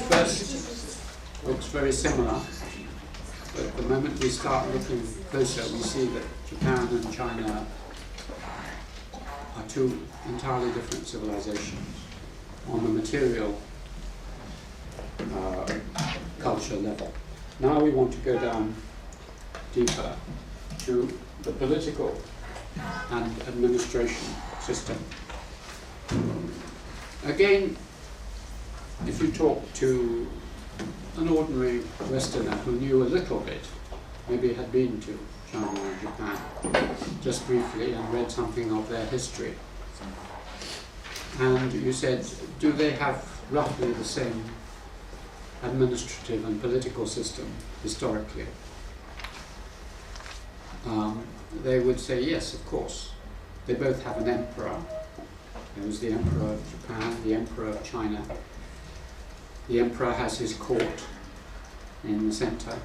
first looks very similar, but the moment we start looking closer, we see that Japan and China are two entirely different civilizations on the material culture level. Now we want to go down deeper to the political and administration system. Again, if you talk to an ordinary Westerner who knew a little bit, maybe had been to China and Japan just briefly and read something of their history, and you said, do they have roughly the same administrative and political system historically? They would say yes, of course. They both have an emperor. There was the Emperor of Japan, the Emperor of China. The emperor has his court in the center.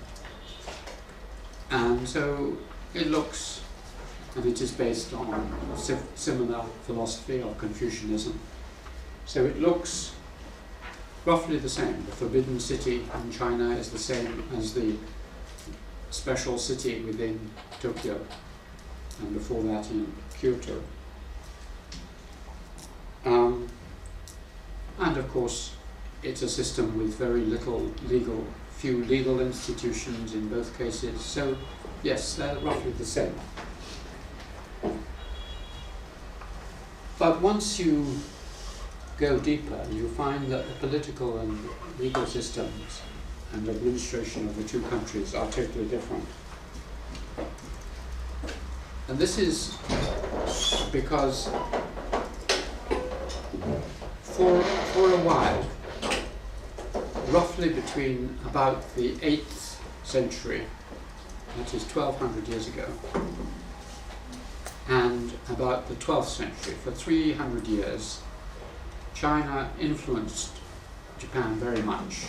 And so it looks, and it is based on a similar philosophy of Confucianism. So it looks roughly the same. The Forbidden City in China is the same as the special city within Tokyo, and before that in Kyoto. And of course, it's a system with very few legal institutions in both cases. So yes, they're roughly the same. But once you go deeper, you find that the political and legal systems and administration of the two countries are totally different. And this is because for a while, roughly between about the 8th century, that is 1200 years ago, and about the 12th century, for 300 years, China influenced Japan very much.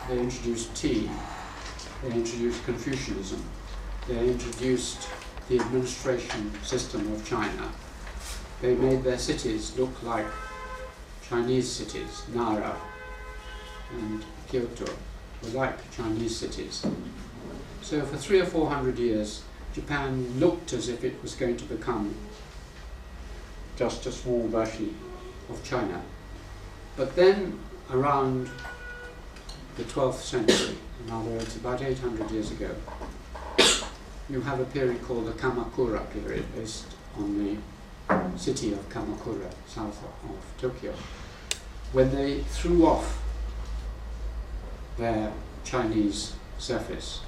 They introduced tea, they introduced Confucianism, they introduced the administration system of China. They made their cities look like Chinese cities. Nara and Kyoto were like Chinese cities. So for 300 or 400 years, Japan looked as if it was going to become just a small version of China. But then around the 12th century, in other words, about 800 years ago, you have a period called the Kamakura period, based on the city of Kamakura, south of Tokyo, when they threw off their Chinese surface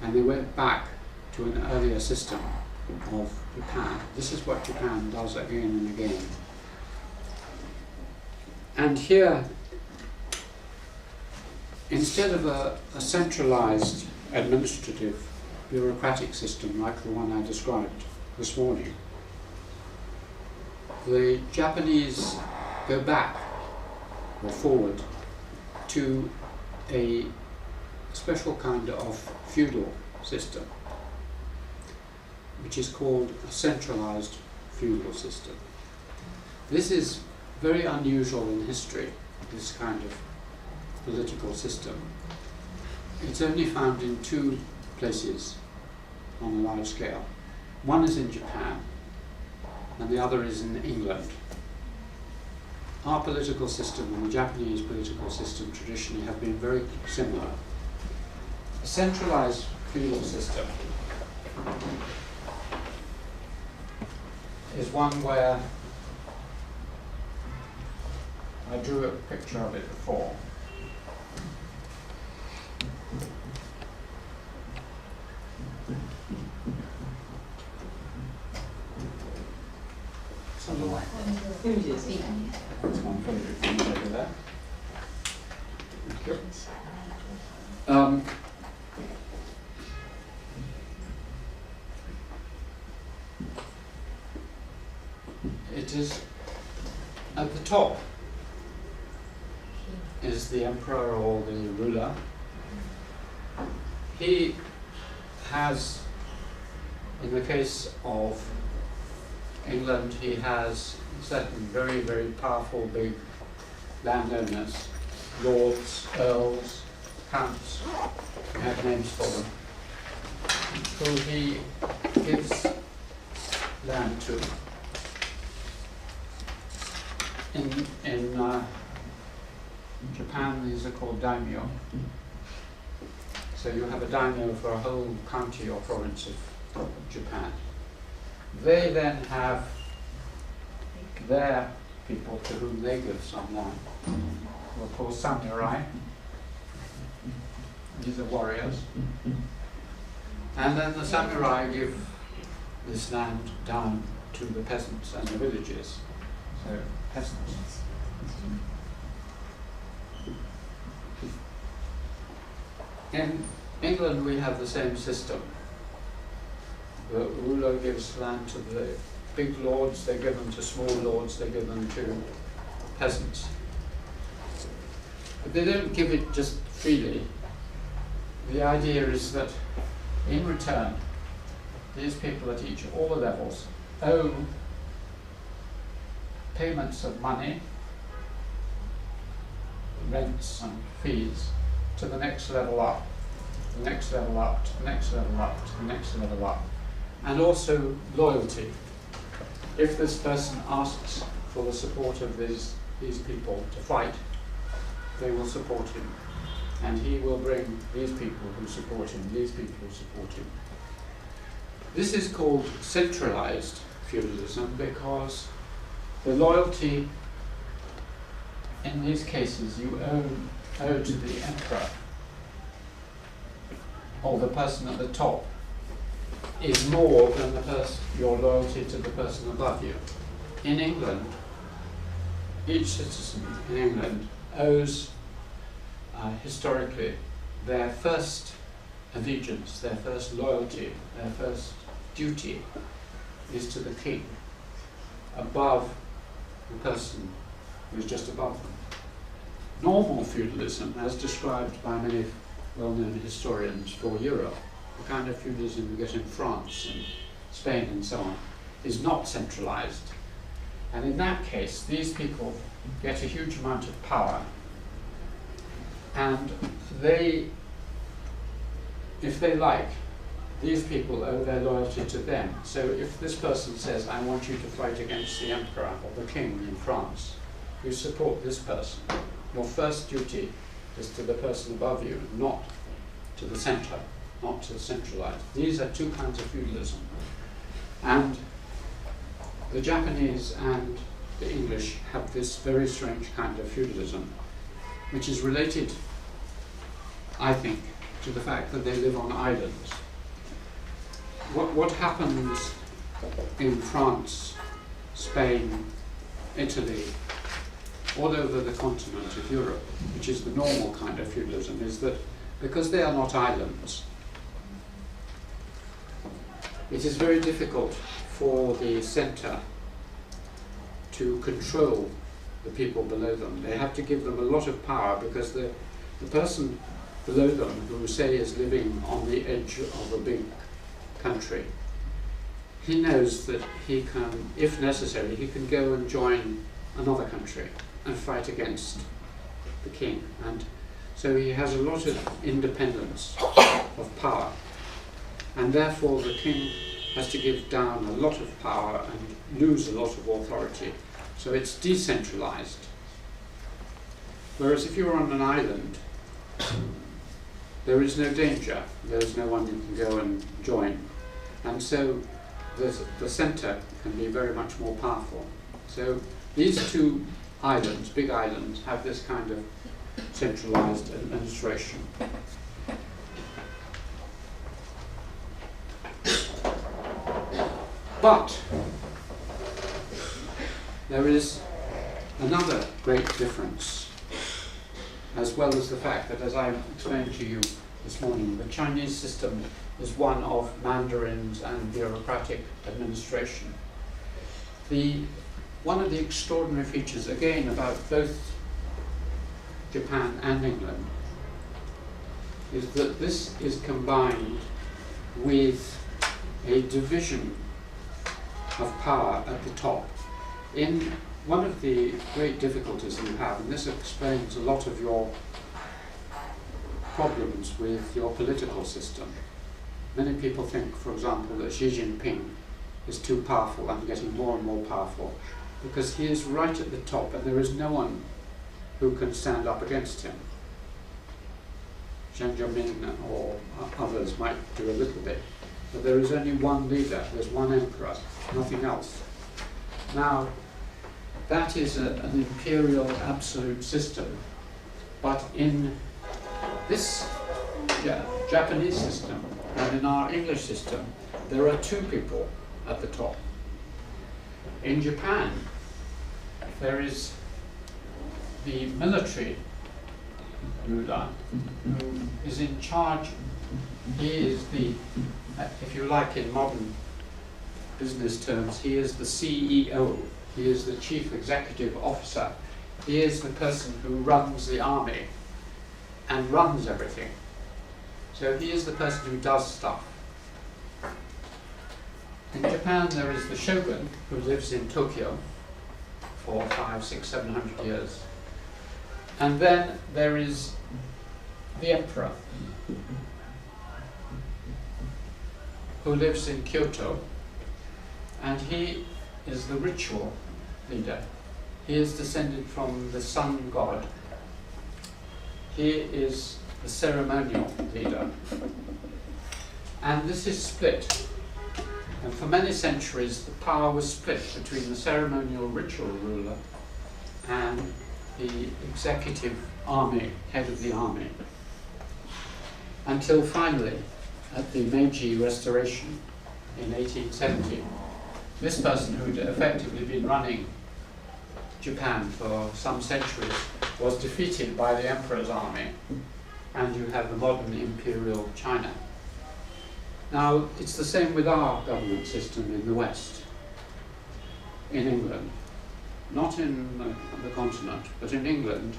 and they went back to an earlier system of Japan. This is what Japan does again and again. And here, instead of a centralized administrative bureaucratic system like the one I described this morning, the Japanese go back or forward to a special kind of feudal system, which is called a centralized feudal system. This is very unusual in history, this kind of political system. It's only found in two places on a large scale. One is in Japan, and the other is in England. Our political system and the Japanese political system traditionally have been very similar. A centralized feudal system is one where I drew a picture of it before. Something like that. Images. That's one photograph over there. Thank you. It is at the top is the emperor or the ruler. He has, in the case of England, he has certain very, very powerful big landowners lords, earls, counts, we have names for them, who he gives land to. In Japan, these are called daimyo. So you have a daimyo for a whole county or province of Japan. They then have their people to whom they give some land, who are called samurai. These are warriors. And then the samurai give this land down to the peasants and the villages. So, peasants. In England we have the same system. The ruler gives land to the big lords, they give them to small lords, they give them to peasants. But they don't give it just freely. The idea is that in return, these people at all the levels owe payments of money, rents and fees, to the next level up, the next level up, to the next level up, to the next level up, and also loyalty. If this person asks for the support of these people to fight, they will support him, and he will bring these people who support him, these people who support him. This is called centralized feudalism because the loyalty in these cases you owe to the emperor or the person at the top is more than your loyalty to the person above you. In England, each citizen in England owes historically their first allegiance, their first loyalty, their first duty is to the king above the person who is just above them. Normal feudalism, as described by many well-known historians for Europe, the kind of feudalism you get in France and Spain and so on, is not centralized. And in that case, these people get a huge amount of power, and if they like, these people owe their loyalty to them. So if this person says, I want you to fight against the emperor or the king in France, you support this person. Your first duty is to the person above you, not to the center, not to the centralized. These are two kinds of feudalism. And the Japanese and the English have this very strange kind of feudalism, which is related, I think, to the fact that they live on islands. What happens in France, Spain, Italy, all over the continent of Europe, which is the normal kind of feudalism, is that because they are not islands, it is very difficult for the center to control the people below them. They have to give them a lot of power because the person below them, who say is living on the edge of a big country, he knows that he can, if necessary, he can go and join another country and fight against the king. And so he has a lot of independence of power. And therefore the king has to give down a lot of power and lose a lot of authority. So it's decentralized. Whereas if you're on an island, there is no danger. There's no one you can go and join. And so the center can be very much more powerful. So these two islands, big islands, have this kind of centralized administration. But there is another great difference, as well as the fact that, as I explained to you this morning, the Chinese system is one of mandarins and bureaucratic administration. One of the extraordinary features, again, about both Japan and England, is that this is combined with a division of power at the top. In one of the great difficulties you have, and this explains a lot of your problems with your political system. Many people think, for example, that Xi Jinping is too powerful and getting more and more powerful because he is right at the top and there is no one who can stand up against him. Jiang Zemin or others might do a little bit, but there is only one leader, there's one emperor, nothing else. Now, that is an imperial absolute system, but in this Japanese system and in our English system, there are two people at the top. In Japan, there is the military ruler who is in charge. He is the, if you like in modern business terms, he is the CEO. He is the chief executive officer. He is the person who runs the army and runs everything. So he is the person who does stuff. In Japan there is the shogun who lives in Tokyo for 500, 600, 700 years. And then there is the emperor who lives in Kyoto, and he is the ritual leader. He is descended from the sun god. He is the ceremonial leader. And this is split. And for many centuries the power was split between the ceremonial ritual ruler and the executive army, head of the army. Until finally, at the Meiji Restoration in 1870, this person who had effectively been running Japan for some centuries was defeated by the emperor's army, and you have the modern imperial China. Now, it's the same with our government system in the West, in England. Not in the continent, but in England,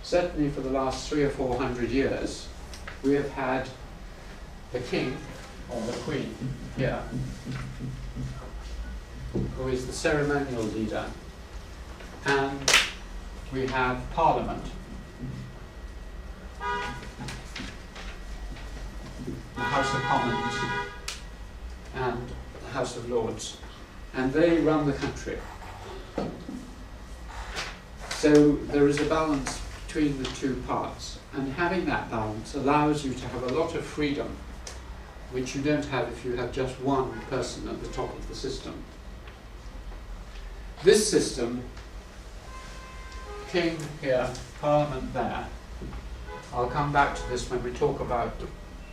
certainly for the last 300 or 400 years, we have had the king, or the queen, here, who is the ceremonial leader, and we have Parliament, the House of Commons, and the House of Lords, and they run the country. So there is a balance between the two parts, and having that balance allows you to have a lot of freedom, which you don't have if you have just one person at the top of the system. This system, king here, parliament there, I'll come back to this when we talk about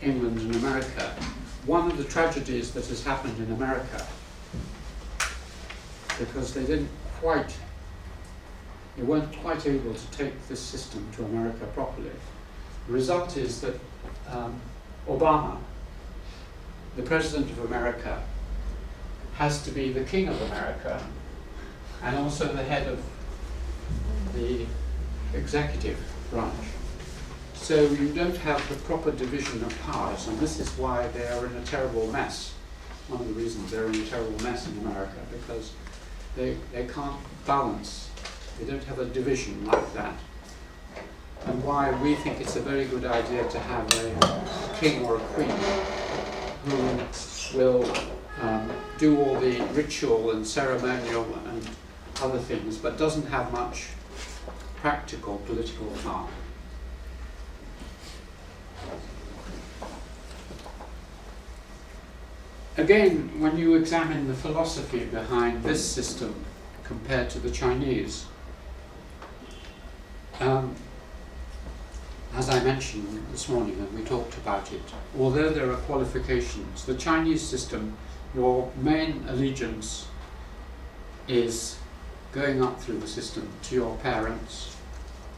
England and America. One of the tragedies that has happened in America, because they weren't quite able to take this system to America properly. The result is that Obama, the President of America, has to be the King of America and also the head of the executive branch. So you don't have the proper division of powers, and this is why they are in a terrible mess. One of the reasons they're in a terrible mess in America, because they can't balance. They don't have a division like that. And why we think it's a very good idea to have a king or a queen who will do all the ritual and ceremonial and other things, but doesn't have much practical political power. Again, when you examine the philosophy behind this system compared to the Chinese, as I mentioned this morning and we talked about it, although there are qualifications, the Chinese system, your main allegiance is going up through the system to your parents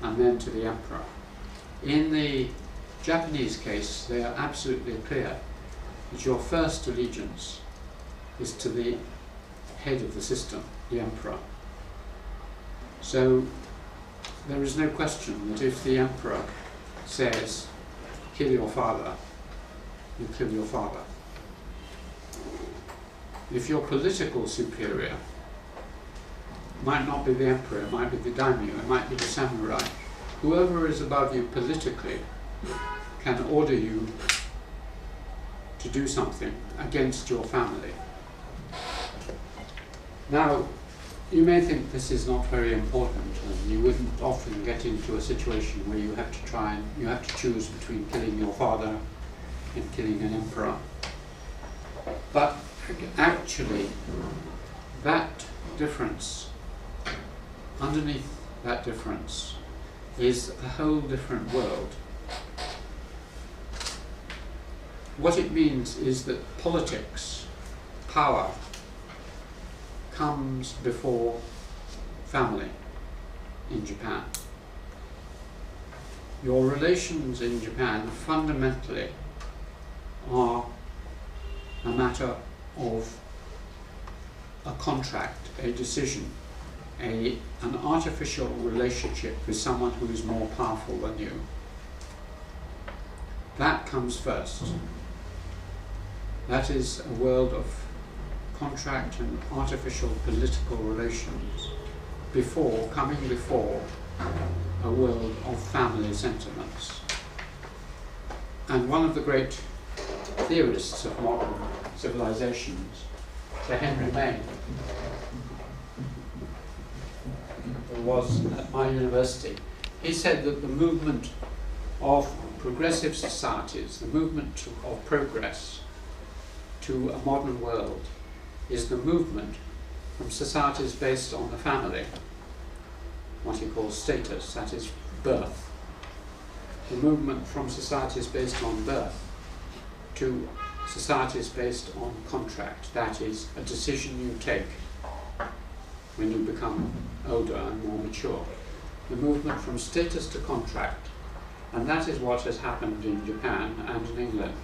and then to the emperor. In the Japanese case, they are absolutely clear that your first allegiance is to the head of the system, the emperor. So there is no question that if the emperor says, kill your father, you kill your father. If your political superior might not be the emperor, it might be the daimyo, it might be the samurai. Whoever is above you politically can order you to do something against your family. Now, you may think this is not very important, and you wouldn't often get into a situation where you have to choose between killing your father and killing an emperor. But actually, that difference, underneath that difference, is a whole different world. What it means is that politics, power, comes before family in Japan. Your relations in Japan fundamentally are a matter of a contract, a decision, an artificial relationship with someone who is more powerful than you. That comes first. That is a world of contract and artificial political relations coming before a world of family sentiments. And one of the great theorists of modern civilizations, Sir Henry Maine, who was at my university, he said that the movement of progressive societies, the movement of progress to a modern world, is the movement from societies based on the family, what he calls status, that is birth. The movement from societies based on birth to societies based on contract, that is a decision you take when you become older and more mature. The movement from status to contract, and that is what has happened in Japan and in England.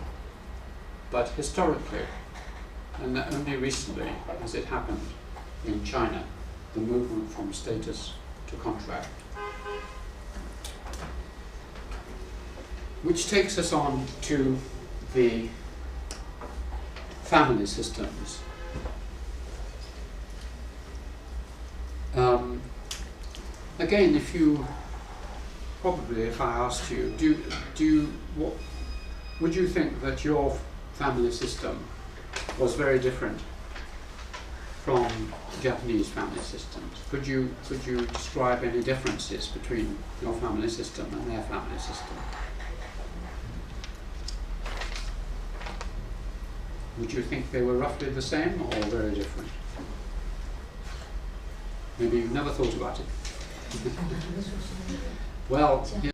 But historically, and only recently has it happened in China, the movement from status to contract. Which takes us on to the family systems. Again, if I asked you, would you think that your family system was very different from Japanese family systems? Could you describe any differences between your family system and their family system? Would you think they were roughly the same or very different? Maybe you've never thought about it. Well,